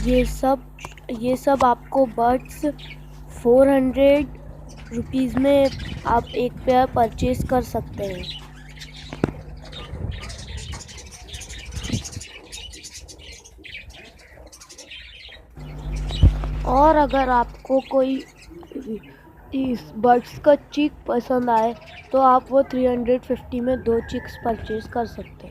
ये सब आपको birds 400 rupees में आप एक पेयर परचेज कर सकते हैं। और अगर आपको कोई इस बर्ड्स का चिक पसंद आए तो आप वो 350 में 2 चिक्स परचेज कर सकते हैं।